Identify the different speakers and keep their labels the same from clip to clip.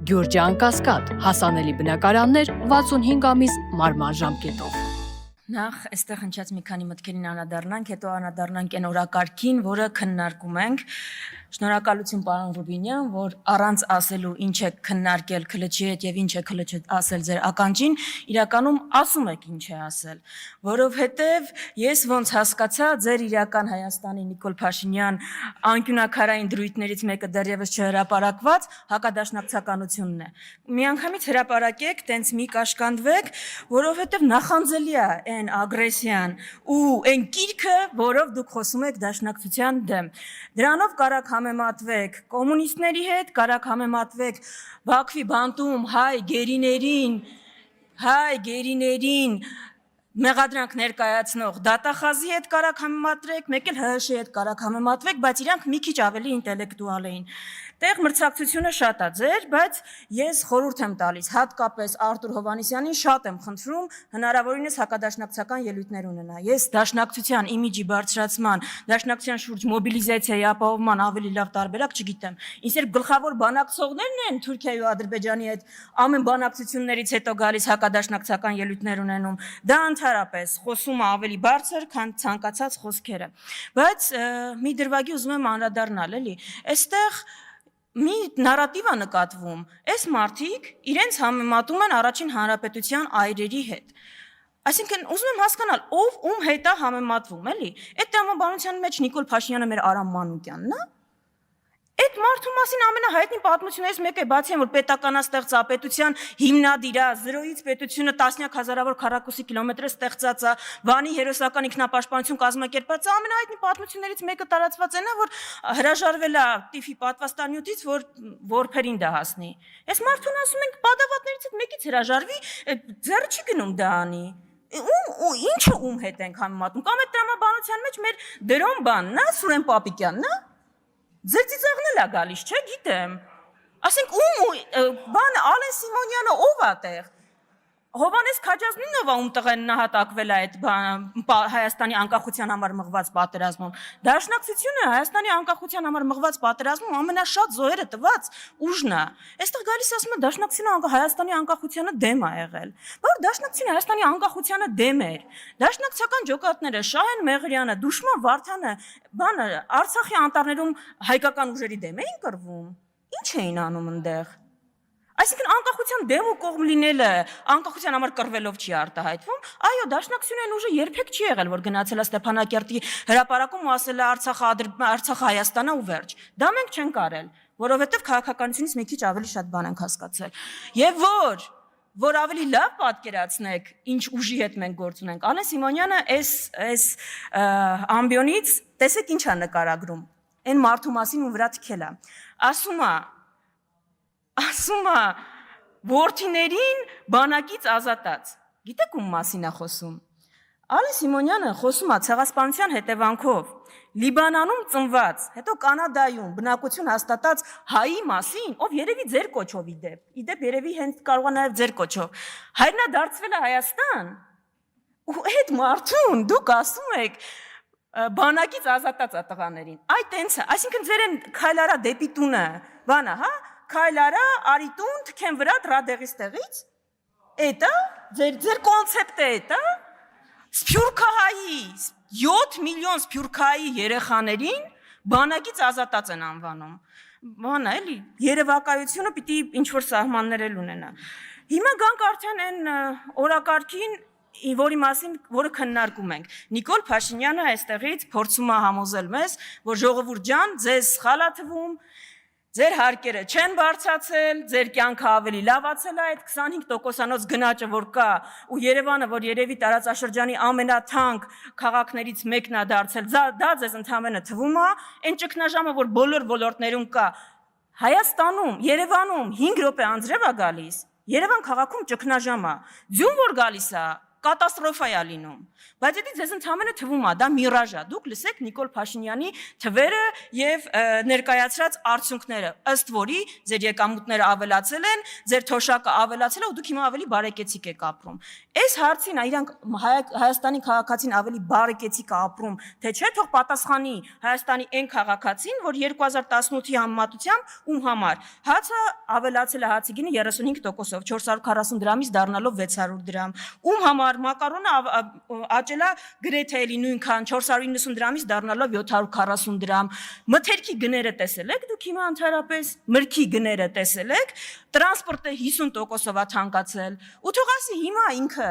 Speaker 1: Գյուրջան Կասկադ, հասանելի բնակարաններ 65 ամիս մարման ժամկետով։
Speaker 2: Նախ այստեղ հնչած մի քանի մտքերին անդրադառնանք, հետո անդրադառնանք այն օրակարգին, որը քննարկում ենք։ Շնորհակալություն պարոն Ռուբինյան, որ առանց ասելու ինչ է քննարկել ՔԼՉ-ի հետ եւ ինչ է ՔԼՉ ասել ձեր ականջին, իրականում ասում եք ինչ է ասել, որովհետեւ ես ոնց հասկացա, ձեր իրական Հայաստանի Նիկոլ Փաշինյան անկյունակարային դրույթներից մեկը դեռևս չհրապարակված հակադաշնակցականությունն է։ Միանգամից հրապարակեք, տենց մի կաշկանդվեք, որովհետեւ նախանձելի է այն ագրեսիան ու այն կիրքը, որով դուք խոսում եք դաշնակցության դեմ։ Դրանով կարաք համեմատվեք կոմունիստների հետ, կարաք համեմատվեք Բաքվի բանտում հայ գերիներին մեղադրանք ներկայացնող դատախազի հետ կարաք համեմատրեք, մեկ էլ ՀՀՇ-ի հետ կարաք համեմատվեք, բայց իրանք մի քիչ ավելի ինտելեկտուալ էին։ Տեղ մրցակցությունը շատ է ձեր, բայց ես խորհուրդ եմ տալիս, հատկապես Արտուր Հովհաննիսյանին շատ եմ խնդրում հնարավորինս հակադաշնակցական ելույթներ ունենա։ Ես դաշնակցության իմիջի բարձրացման, դաշնակցության շուրջ մոբիլիզացիայի ապահովման ավելի լավ տարբերակ չգիտեմ։ Ինձ էր գլխավոր բանակցողներն են Թուրքիայի ու Ադրբեջանի հետ ամեն բանակցություններից հետո գալիս հակադաշնակցական ելույթներ ունենում։ Դա ընդհանրապես խոսումը ավելի բարձր, քան ցանկացած խոսքերը։ Բայց մի դրվագի ուզում եմ անդրադառնալ, էլի։ Այստեղ մի նարատիվ է նկատվում, այս մարդիկ իրենց համեմատում են առաջին հանրապետության այրերի հետ։ Այսինքն ուզում եմ հասկանալ, ով ում հետ է համեմատվում, էլի։ Այդ տրամաբանության մեջ Նիկոլ Փաշինյանը մեր Արամ Մանուկյանն է։ Այդ մարդու մասին ամենահայտնի պատմություններից մեկը է, բացի այն, որ պետականաստեղծապետության հիմնադիր է, զրոյից պետությունը տասնյակ հազարավոր քառակուսի կիլոմետր ստեղծած է, Վանի հերոսական ինքնապաշտպանություն կազմակերպած է, ամենահայտնի պատմություններից մեկը տարածված այն է, որ հրաժարվել է տիֆի պատվաստանյութից, որ որբերին դա հասնի։ Այս մարդուն ասում ենք պատավատներից հետ մեկից հրաժարվի, ձեռը չի գնում դա անի։ Ինչը ում հետ ենք համեմատում, կամ այդ տրամաբանության մեջ մեր դրոն բանն է, Սուրեն Պապիկյանն է։ Ձեր ծիծաղն էլ է գալիս, չէ, գիտեմ։ Ասենք բանը Ալեն Սիմոնյանը ով է տեղ։ Հովանես Քաջազնինովը ում տղեն նահատակվել է այդ Հայաստանի անկախության համար մղված պատերազմում։ Դաշնակցությունը Հայաստանի անկախության համար մղված պատերազմում ամենաշատ զոհերը տված ուժն է։ Այստեղ գալիս ասում է դաշնակցությունը Հայաստանի անկախությանը դեմ է եղել։ Բայց դաշնակցությունը Հայաստանի անկախությանը դեմ էր։ Դաշնակցական ջոկատները Շահեն Մեղրյանը, Դուշման Վարդանը, բանը Արցախի անտառներում հայկական ուժերի դեմ էին կռվում։ Ինչ էին անում այնտեղ։ Այսինքն անկախության դեմ ու կողմ լինելը անկախության համար կռվելով չի արտահայտվում, այո, դաշնակցությունը այն ուժը երբեք չի եղել, որ գնացել է Ստեփանակերտի հրապարակում ու ասել է Արցախը Հայաստանն է ու վերջ։ Դա մենք չենք արել, որովհետև քաղաքականությունից մի քիչ ավելի շատ բան ենք հասկացել։ Եվ որ ավելի լավ պատկերացնեք, ինչ ուժի հետ մենք գործ ունենք, Ալեն Սիմոնյանը այս ամբիոնից տեսեք ինչ է նկարագրում, այն մարդու մասին ու վրա թքել է։ Ասում է որդիներին բանակից ազատած։ Գիտեք ում մասին է խոսում։ Ալեն Սիմոնյանը խոսում է ցեղասպանության հետևանքով Լիբանանում ծնված, հետո Կանադայում բնակություն հաստատած հայի մասին, ով երևի ձեր կոչով իդեպ երևի հենց կարող է նաև ձեր կոչով։ Հայրն է դարձվել է Հայաստան։ Ու այդ մարդուն դուք ասում եք բանակից ազատած է տղաներին։ Այ տենց է, այսինքն ձեր են քայլարա դեպի տունը, բանա, հա, քայլարա արի տուն, թքեն վրա դրադեղից տեղից։ Էտա ձեր կոնցեպտը էտա։ Սփյուռքահայի 7 միլիոն սփյուռքահայի երեխաներին բանակից ազատած են անվանում։ Բանա էլի, երևակայությունը պիտի ինչ-որ սահմաններ էլ ունենա։ Հիմա գանք արդեն այն օրակարգին, որի մասին, որը քննարկում ենք։ Նիկոլ Փաշինյանը այստեղից փորձում է համոզել մեզ, որ ժողովուրդ ջան, ձեզ սխալ է թվում, ձեր հարկերը չեն բարձրացել, ձեր կյանքը ավելի լավացել է, այդ 25%-անոց գնաճը, որ կա, ու Երևանը, որ երևի տարածաշրջանի ամենաթանկ քաղաքներից մեկն է դարձել, դա ձեզ ընդհանրապես թվում է, այն ճգնաժամը, որ բոլոր ոլորտներում կա, Հայաստանում, Երևանում 5 րոպե անձրև է գալիս, Երևան քաղաքում ճգնաժամ է, ձյուն որ գալիս է, կատաստրոֆա է լինում։ Բայց դա ձեզ ընդհանրապես թվում է, դա միրաժ է։ Դուք լսեք Նիկոլ Փաշինյանի թվերը եւ ներկայացրած արդյունքները, ըստ որի ձեր եկամուտները ավելացել են, ձեր թոշակը ավելացել է ու դուք հիմա ավելի բարեկեցիկ եք ապրում։ Այս հարցին իրանք Հայաստանի քաղաքացին ավելի բարեկեցիկ է ապրում, թե չէ, թող պատասխանի Հայաստանի այն քաղաքացին, որ 2018-ի համեմատությամբ ում համար հացը ավելացել է հացի գինը 35%-ով, 440 դրամից դառնալով 600 դրամ, ում համար մակարոնը աճել է գրեթե էլի նույնքան 490 դրամից դառնալով 740 դրամ, մթերքի գները տեսել եք դուք հիմա ընդհանրապես, մրգի գները տեսել եք, տրանսպորտը 50%-ով է թանկացել, ու թող ասի հիմա ինքը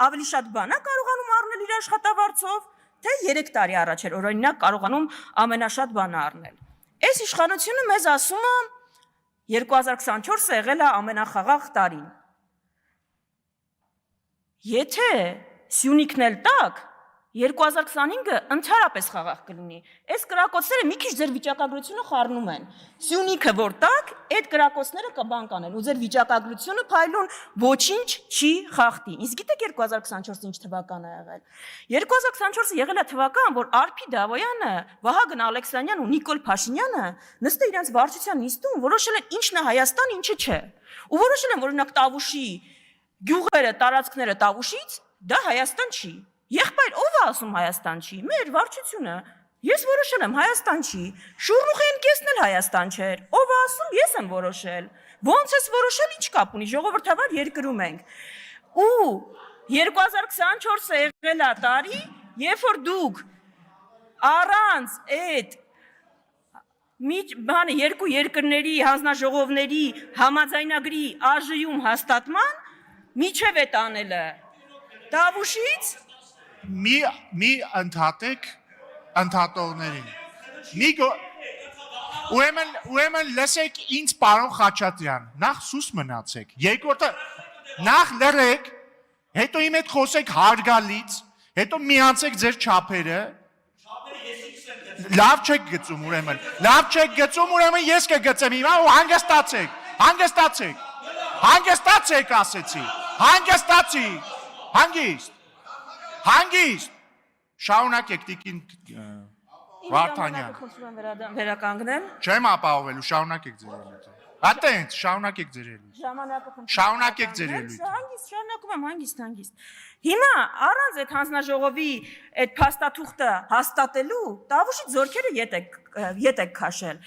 Speaker 2: ավելի շատ բան է կարողանում առնել իր աշխատավարձով, թե 3 տարի առաջ էր օրինակ կարողանում ամենաշատ բանը առնել։ Այս իշխանությունը մեզ ասում է 2024-ը եղել է ամենախաղաղ տարին։ Եթե Սյունիքն էլ տակ, 2025-ը ընդհանրապես խաղաղ կլինի։ Այս կրակոցները մի քիչ ձեր վիճակագրությունը խառնում են։ Սյունիքը որ տակ, այդ կրակոցները կբան կանեն, ու ձեր վիճակագրությունը փայլուն ոչինչ չի խախտի։ Իսկ գիտեք 2024-ը ինչ թվական է եղել։ 2024-ը եղել է թվական, որ Արփի Դավոյանը, Վահագն Ալեքսանյանն ու Նիկոլ Փաշինյանը նստել իրենց վարչության նիստում որոշել են ինչն է Հայաստան, ինչը չէ։ Ու որոշել են, որ օրինակ Տավուշի գյուղերը, տարածքները Տավուշից դա Հայաստան չի։ Եղբայր, ով է ասում Հայաստան չի։ Մեր վարչությունը։ Ես որոշել եմ Հայաստան չի։ Շուրմուխեն կեսն էլ Հայաստան չէր։ Ով է ասում, ես եմ որոշել։ Ոնց ես որոշել, ինչ կապ ունի, ժողովրդավար երկրում ենք։ Ու 2024-ը եղել է տարի, երբ որ դուք առանց այդ բանը երկու երկրների հանձնաժողովների համաձայնագրի ԱԺ-ում հաստատման միջև է տանելը։ Տավուշից
Speaker 3: մի ընդհատեք ընդհատողներին։ Ուրեմն լսեք ինձ պարոն Խաչատրյան, նախ սուս մնացեք, երկրորդը նախ լրեք, հետո իմ հետ խոսեք հարգալից, հետո միացեք ձեր չափերը, լավ չեք գծում ուրեմն ես կգծեմ հիմա ու հանգստացեք ասեցի, հանգիստ, շարունակեք տիկին Վարդանյան,
Speaker 2: վերականգնեմ։
Speaker 3: չեմ ապահովելու, շարունակեք ձեր ելույթը, ատենց, շարունակեք ձեր ելույթը,
Speaker 2: Շարունակում եմ հանգիստ։ Հիմա առանց այդ հանձնաժողովի այդ փաստաթուղթը հաստատելու Տավուշի ձորքերը ետ եք քաշել։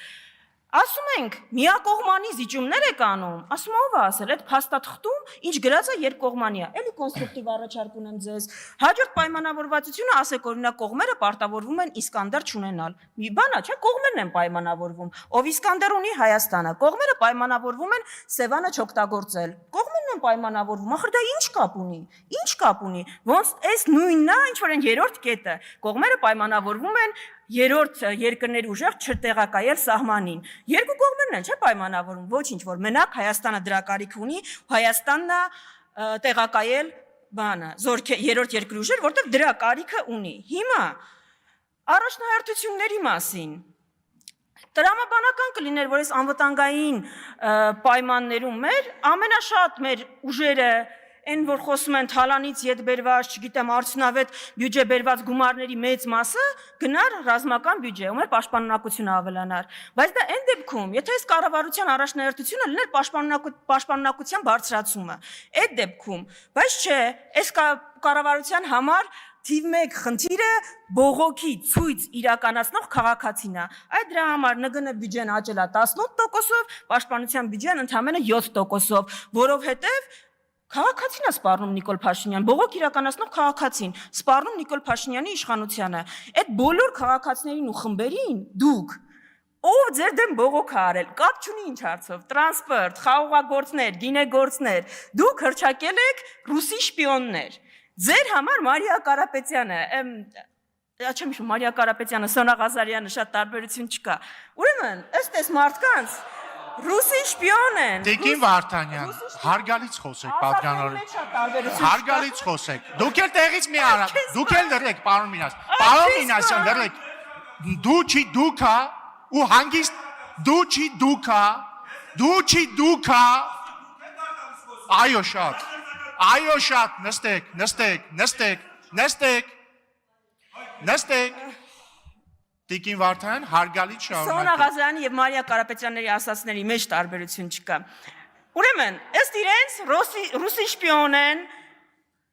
Speaker 2: Ասում ենք, միակողմանի զիջումներ եք անում, ասում ով է ասել, այդ փաստաթղթում ինչ գրած է երկկողմանի է, էլի կոնստրուկտիվ առաջարկ ունեմ ձեզ, հաջորդ պայմանավորվածությունը ասեք օրինակ կողմերը պարտավորվում են Իսկանդեր չունենալ, մի բան է, չէ, կողմերն են պայմանավորվում, ով Իսկանդեր ունի Հայաստանը, կողմերը պայմանավորվում են Սևանը չօգտագործել, կողմերն են պայմանավորվում, ախր դա ինչ կապ ունի, ոնց այս նույնն է, ինչ որ այն երրորդ կետը, կողմերը պայմանավորվում են երրորդ երկրների ուժեղ չտեղակայել սահմանին։ Երկու կողմերն են, չէ՞ պայմանավորում, ոչինչ, որ մենակ Հայաստանը դրա կարիք ունի, Հայաստանն է տեղակայել բանը, երրորդ երկրի ուժեր, որտեղ դրա կարիքը ունի։ Հիմա առաջնահերթությունների մասին տրամաբանական կլիներ, որ այս անվտանգային պայմաններում ամենաշատ մեր ուժերը Այն որ խոսում են թալանից ետ բերված, չգիտեմ, արդյունավետ բյուջե բերված գումարների մեծ մասը գնար ռազմական բյուջե, ու մեր պաշտպանունակությունը ավելանար։ Բայց դա այն դեպքում, եթե այս կառավարության առաջնահերթությունը լիներ պաշտպանունակության բարձրացումը, այդ դեպքում, բայց չէ, այս կառավարության համար թիվ 1 խնդիրը բողոքի ցույց իրականացնող քաղաքացին է։ Այդ դրա համար ՆԳՆ բյուջեն աճել է 18%-ով, պաշտպանության բյուջեն ընդամենը 7%-ով, որովհետև քաղաքացին է սպառնում Նիկոլ Փաշինյան, բողոք իրականացնող քաղաքացին, սպառնում Նիկոլ Փաշինյանի իշխանությանը։ Այդ բոլոր քաղաքացիներին ու խմբերին դուք ով ձեր դեմ բողոք արել, կապ չունի ինչ հարցով, տրանսպորտ, խաղողագործներ, գինեգործներ, դուք հրճակել եք ռուսի շպիոններ։ Ձեր համար Մարիա Կարապետյանը, չեմ հիշում, Մարիա Կարապետյանը, Սոնա Ղազարյանը շատ տարբերություն չկա։ Ուրեմն, ըստ այս մարդկանց Ռուսի շպիոն են։
Speaker 3: Տիկին Վարդանյան, հարգալից խոսեք, պատգանորեն։ Հարգալից խոսեք։ Դուք էլ տեղից մի արա, դուք էլ լրեք, պարոն Մինասյան, լրեք։ Դու չի դուքա ու հանգիստ դու չի դուքա։ Այո, շատ։ Այո, շատ, նստեք։ Տիկին Վարդան, հարգալից
Speaker 2: Սոն
Speaker 3: շարունակեք։
Speaker 2: Աղազյանի եւ Մարիա Կարապետյանների ասածների մեջ տարբերություն չկա։ Ուրեմն, ըստ իրենց ռուսի շպիոն են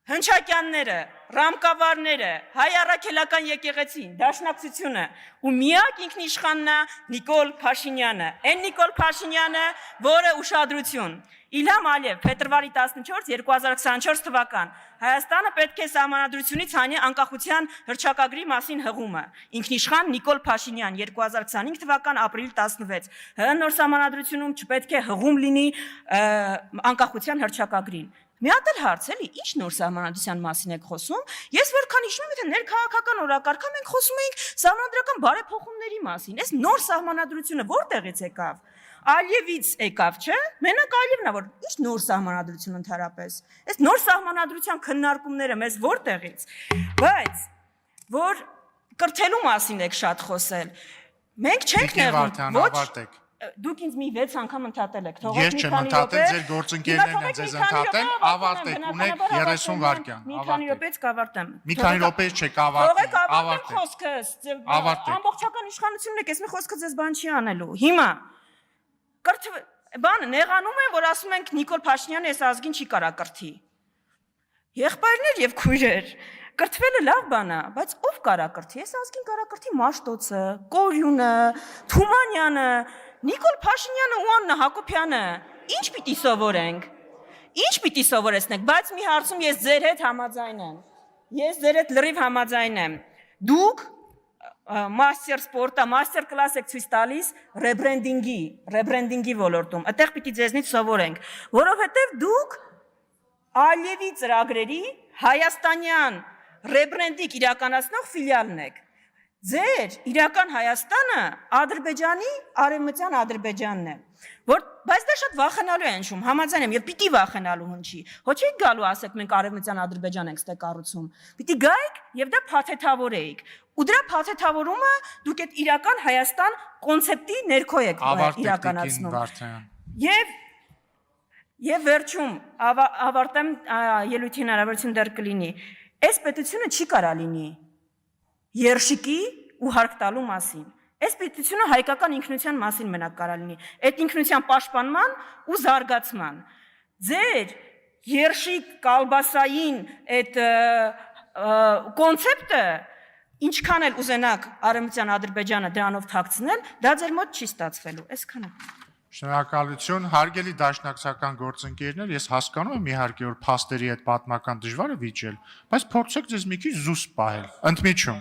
Speaker 2: հնչակյանները, ռամկավարները, հայ առաքելական եկեղեցին, դաշնակցությունը ու միակ ինքնիշխանն է Նիկոլ Փաշինյանը։ Այն Նիկոլ Փաշինյանը, որը ուշադրություն Իլհամ Ալիև, փետրվարի 14, 2024 թվական Հայաստանը պետք է սահմանադրությունից հանի անկախության հռչակագրի մասին հղումը։ Ինքնիշխան Նիկոլ Փաշինյան 2025 թվական ապրիլ 16։ ՀՀ նոր սահմանադրությունում չպետք է հղում լինի անկախության հռչակագրին։ Մի հատ էլ հարց էլի, ինչ նոր սահմանադրության մասին եք խոսում։ Ես որքան հիշում եմ, թե ներքաղաքական օրակարգում մենք խոսում էինք սահմանադրական բարեփոխումների մասին։ Այս նոր սահմանադրությունը որտեղից եկավ։ Ալիևից եկավ, չէ՞։ Մենակ Ալիևն է, որ ինչ նոր սահմանադրություն ընդհանրապես։ Այս նոր սահմանադրության քննարկումները մեզ որտեղից։ Բայց որ կրթելու մասին եք շատ խոսել։ Մենք չենք նեղում, ոչ դուք ինձ մի 6 անգամ ընդհատել եք, թողեք
Speaker 3: Ես չեմ ընդհատել, ձեր գործընկերներն են ձեզ ընդհատել, ավարտեք, ունեք 30 վայրկյան,
Speaker 2: մի քանի րոպեից կավարտեմ։
Speaker 3: Մի քանի րոպեից չեք ավարտել,
Speaker 2: ավարտեք խոսքս, ամբողջական իշխանությունն եք, ես մի խոսքը ձեզ բան չի անելու։ Հիմա բանը նեղանում են, որ ասում ենք Նիկոլ Փաշինյանը այս ազգին չի կարա կրթի։ Եղբայրներ եւ քույրեր, կրթվելը լավ բան է, բայց ով կարա կրթի։ Այս ազգին կարա կրթի Մաշտոցը, Կորյունը, Թումանյանը, Նիկոլ Փաշինյանը ու Աննա Հակոբյանը։ Ինչ պիտի սովորենք։ Ինչ պիտի սովորեցնենք, բայց մի հարցում ես ձեր հետ համաձայն եմ։ Ես ձեր հետ լրիվ համաձայն եմ։ Դուք մաստեր սպորտա, մաստեր կլաս եք ցույց տալիս ռեբրենդինգի ոլորտում։ Այդտեղ պիտի ձեզնից սովորենք, որովհետև դուք Ալիևի ծրագրերի հայաստանյան ռեբրենդինգ իրականացնող ֆիլիալն եք։ Ձեր իրական Հայաստանը Ադրբեջանի արևմտյան Ադրբեջանն է, բայց դա շատ վախենալու է հնչում, համաձայն եմ, եւ պիտի վախենալու հնչի։ Հո չէ՞ գալու ասեք մենք արևմտյան Ադրբեջան ենք ստե կառուցում։ Պիտի գայիք եւ դա փաթեթավորեիք։ Ու դրա փաթեթավորումը դուք այդ իրական Հայաստան կոնցեպտի ներքո եք իրականացնում։ Եվ վերջում ավարտեմ ելույթի հնարավորություն դեռ կլինի։ Այս պետությունը չի կարա լինի երշիկի ու հարկ տալու մասին։ Այս պետությունը հայկական ինքնության մասին մենակ կարա լինի, այդ ինքնության պաշտպանման ու զարգացման։ Ձեր երշիկ կալբասային այդ կոնցեպտը ինչքան էլ ուզենաք արևմտյան Ադրբեջանը դրանով թաքցնել, դա ձեր մոտ չի ստացվելու։ Այսքանը։
Speaker 3: Շնորհակալություն, հարգելի դաշնակցական գործընկերներ, ես հասկանում եմ իհարկե որ փաստերի հետ պատմական դժվար է վիճել, բայց փորձեք ձեզ մի քիչ զուսպ պահել։ Ընդմիջում